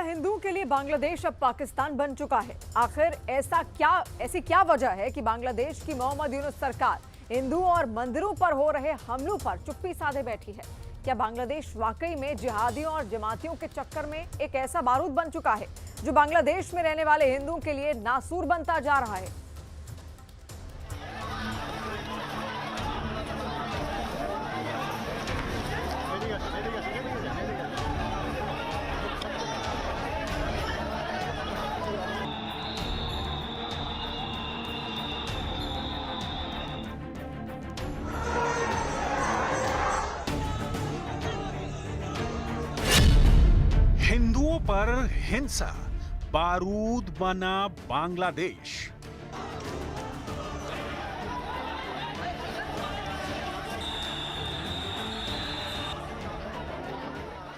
हिंदुओं के लिए बांग्लादेश अब पाकिस्तान बन चुका है। आखिर ऐसी क्या वजह है कि बांग्लादेश की मोहम्मद यूनुस सरकार हिंदुओं और मंदिरों पर हो रहे हमलों पर चुप्पी साधे बैठी है? क्या बांग्लादेश वाकई में जिहादियों और जमातियों के चक्कर में एक ऐसा बारूद बन चुका है जो बांग्लादेश में रहने वाले हिंदुओं के लिए नासूर बनता जा रहा है? हिंदुओं पर हिंसा, बारूद बना बांग्लादेश।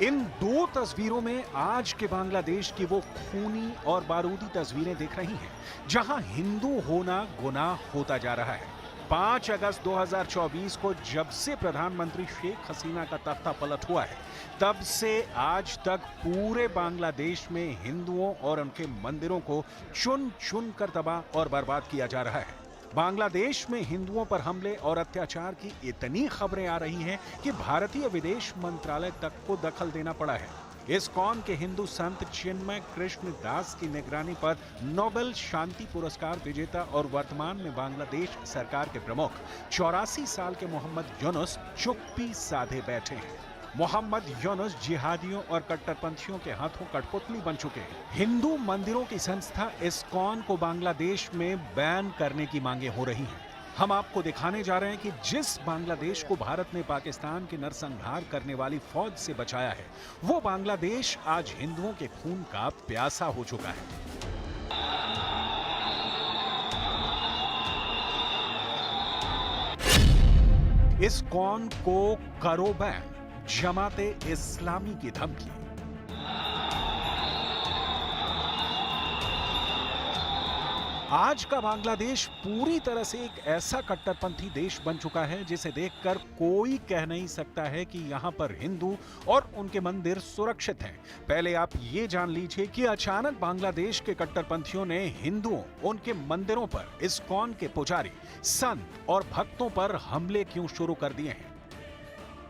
इन दो तस्वीरों में आज के बांग्लादेश की वो खूनी और बारूदी तस्वीरें दिख रही हैं, जहां हिंदू होना गुनाह होता जा रहा है। 5 अगस्त 2024 को जब से प्रधानमंत्री शेख हसीना का तख्ता पलट हुआ है, तब से आज तक पूरे बांग्लादेश में हिंदुओं और उनके मंदिरों को चुन चुन कर तबाह और बर्बाद किया जा रहा है। बांग्लादेश में हिंदुओं पर हमले और अत्याचार की इतनी खबरें आ रही हैं कि भारतीय विदेश मंत्रालय तक को दखल देना पड़ा है। इस्कॉन के हिंदू संत चिन्मय कृष्ण दास की निगरानी पर नोबेल शांति पुरस्कार विजेता और वर्तमान में बांग्लादेश सरकार के प्रमुख 84 साल के मोहम्मद यूनुस चुप्पी साधे बैठे हैं। मोहम्मद यूनुस जिहादियों और कट्टरपंथियों के हाथों कठपुतली बन चुके हैं। हिंदू मंदिरों की संस्था इस्कॉन को बांग्लादेश में बैन करने की मांगे हो रही हैं। हम आपको दिखाने जा रहे हैं कि जिस बांग्लादेश को भारत ने पाकिस्तान के नरसंहार करने वाली फौज से बचाया है, वो बांग्लादेश आज हिंदुओं के खून का प्यासा हो चुका है। इस्कॉन को करो बैन, जमाते इस्लामी की धमकी। आज का बांग्लादेश पूरी तरह से एक ऐसा कट्टरपंथी देश बन चुका है जिसे देखकर कोई कह नहीं सकता है कि यहां पर हिंदू और उनके मंदिर सुरक्षित हैं। पहले आप ये जान लीजिए कि अचानक बांग्लादेश के कट्टरपंथियों ने हिंदुओं, उनके मंदिरों पर, इस्कॉन के पुजारी, संत और भक्तों पर हमले क्यों शुरू कर दिए हैं।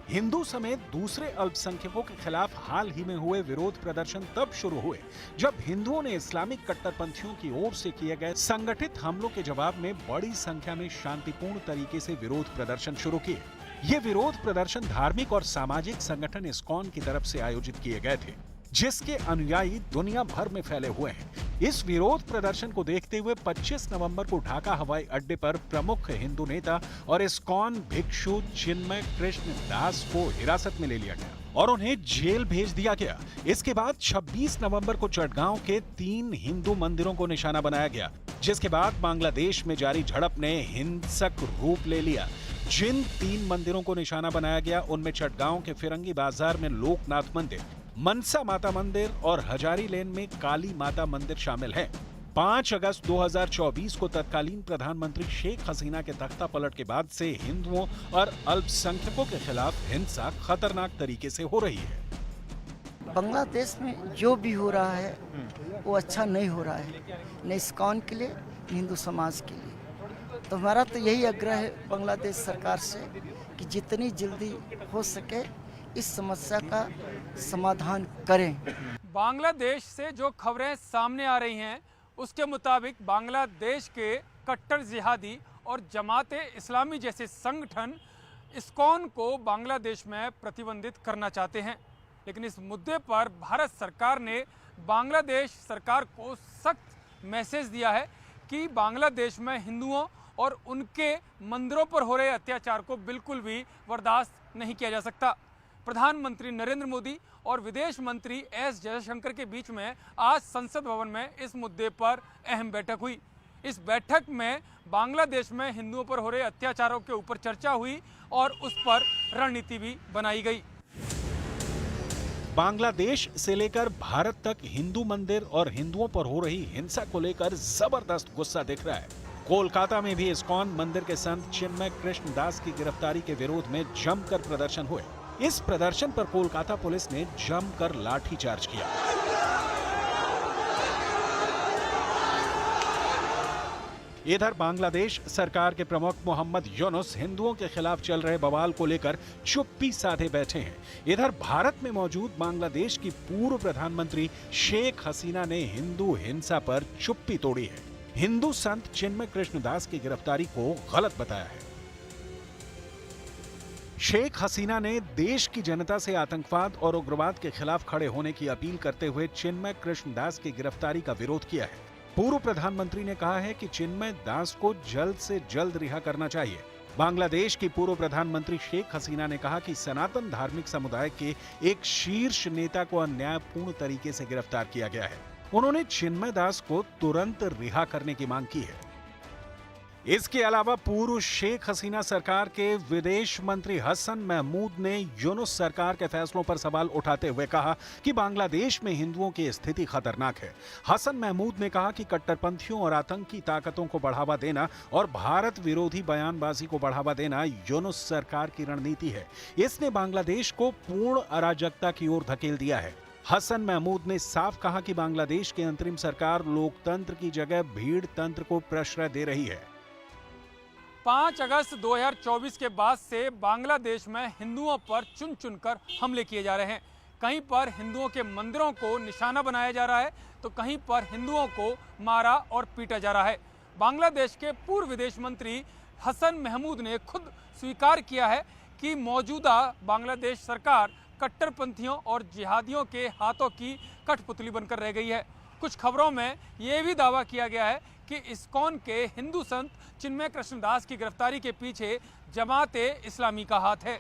हिंदू समेत दूसरे अल्पसंख्यकों के खिलाफ हाल ही में हुए विरोध प्रदर्शन तब शुरू हुए जब हिंदुओं ने इस्लामिक कट्टरपंथियों की ओर से किए गए संगठित हमलों के जवाब में बड़ी संख्या में शांतिपूर्ण तरीके से विरोध प्रदर्शन शुरू किए। ये विरोध प्रदर्शन धार्मिक और सामाजिक संगठन इस्कॉन की तरफ से आयोजित किए गए थे, जिसके अनुयायी दुनिया भर में फैले हुए हैं। इस विरोध प्रदर्शन को देखते हुए 25 नवंबर को ढाका हवाई अड्डे पर प्रमुख हिंदू नेता और इस्कॉन भिक्षु चिन्मय कृष्ण दास को हिरासत में ले लिया गया और उन्हें जेल भेज दिया गया। इसके बाद 26 नवंबर को चटगांव के 3 हिंदू मंदिरों को निशाना बनाया गया, जिसके बाद बांग्लादेश में जारी झड़प ने हिंसक रूप ले लिया। जिन 3 मंदिरों को निशाना बनाया गया उनमें चटगांव के फिरंगी बाजार में लोकनाथ मंदिर, मनसा माता मंदिर और हजारी लेन में काली माता मंदिर शामिल हैं। 5 अगस्त 2024 को तत्कालीन प्रधानमंत्री शेख हसीना के तख्ता पलट के बाद से हिंदुओं और अल्पसंख्यकों के खिलाफ हिंसा खतरनाक तरीके से हो रही है। बांग्लादेश में जो भी हो रहा है वो अच्छा नहीं हो रहा है, न इस्कॉन के लिए न हिंदू समाज के लिए। तो हमारा तो यही आग्रह है बांग्लादेश सरकार से कि जितनी जल्दी हो सके इस समस्या का समाधान करें। बांग्लादेश से जो खबरें सामने आ रही हैं उसके मुताबिक बांग्लादेश के कट्टर जिहादी और जमाते इस्लामी जैसे संगठन इस्कॉन को बांग्लादेश में प्रतिबंधित करना चाहते हैं, लेकिन इस मुद्दे पर भारत सरकार ने बांग्लादेश सरकार को सख्त मैसेज दिया है कि बांग्लादेश में हिंदुओं और उनके मंदिरों पर हो रहे अत्याचार को बिल्कुल भी बर्दाश्त नहीं किया जा सकता। प्रधानमंत्री नरेंद्र मोदी और विदेश मंत्री एस जयशंकर के बीच में आज संसद भवन में इस मुद्दे पर अहम बैठक हुई। इस बैठक में बांग्लादेश में हिंदुओं पर हो रहे अत्याचारों के ऊपर चर्चा हुई और उस पर रणनीति भी बनाई गई। बांग्लादेश से लेकर भारत तक हिंदू मंदिर और हिंदुओं पर हो रही हिंसा को लेकर जबरदस्त गुस्सा दिख रहा है। कोलकाता में भी इस्कॉन मंदिर के संत चिन्मय कृष्ण दास की गिरफ्तारी के विरोध में जमकर प्रदर्शन हुए। इस प्रदर्शन पर कोलकाता पुलिस ने जमकर लाठीचार्ज किया। इधर बांग्लादेश सरकार के प्रमुख मोहम्मद यूनुस हिंदुओं के खिलाफ चल रहे बवाल को लेकर चुप्पी साधे बैठे हैं। इधर भारत में मौजूद बांग्लादेश की पूर्व प्रधानमंत्री शेख हसीना ने हिंदू हिंसा पर चुप्पी तोड़ी है। हिंदू संत चिन्मय कृष्णदास की गिरफ्तारी को गलत बताया है। शेख हसीना ने देश की जनता से आतंकवाद और उग्रवाद के खिलाफ खड़े होने की अपील करते हुए चिन्मय कृष्णदास की गिरफ्तारी का विरोध किया है। पूर्व प्रधानमंत्री ने कहा है कि चिन्मय दास को जल्द से जल्द रिहा करना चाहिए। बांग्लादेश की पूर्व प्रधानमंत्री शेख हसीना ने कहा कि सनातन धार्मिक समुदाय के एक शीर्ष नेता को अन्यायपूर्ण तरीके से गिरफ्तार किया गया है। उन्होंने चिन्मय दास को तुरंत रिहा करने की मांग की है। इसके अलावा पूर्व शेख हसीना सरकार के विदेश मंत्री हसन महमूद ने यूनुस सरकार के फैसलों पर सवाल उठाते हुए कहा कि बांग्लादेश में हिंदुओं की स्थिति खतरनाक है। हसन महमूद ने कहा कि कट्टरपंथियों और आतंकी ताकतों को बढ़ावा देना और भारत विरोधी बयानबाजी को बढ़ावा देना यूनुस सरकार की रणनीति है। इसने बांग्लादेश को पूर्ण अराजकता की ओर धकेल दिया है। हसन महमूद ने साफ कहा कि बांग्लादेश की अंतरिम सरकार लोकतंत्र की जगह भीड़ तंत्र को प्रश्रय दे रही है। 5 अगस्त 2024 के बाद से बांग्लादेश में हिंदुओं पर चुन चुनकर हमले किए जा रहे हैं। कहीं पर हिंदुओं के मंदिरों को निशाना बनाया जा रहा है तो कहीं पर हिंदुओं को मारा और पीटा जा रहा है। बांग्लादेश के पूर्व विदेश मंत्री हसन महमूद ने खुद स्वीकार किया है कि मौजूदा बांग्लादेश सरकार कट्टरपंथियों और जिहादियों के हाथों की कठपुतली बनकर रह गई है। कुछ खबरों में यह भी दावा किया गया है कि इस्कॉन के हिंदू संत चिन्मय कृष्णदास की गिरफ्तारी के पीछे जमात-ए-इस्लामी का हाथ है।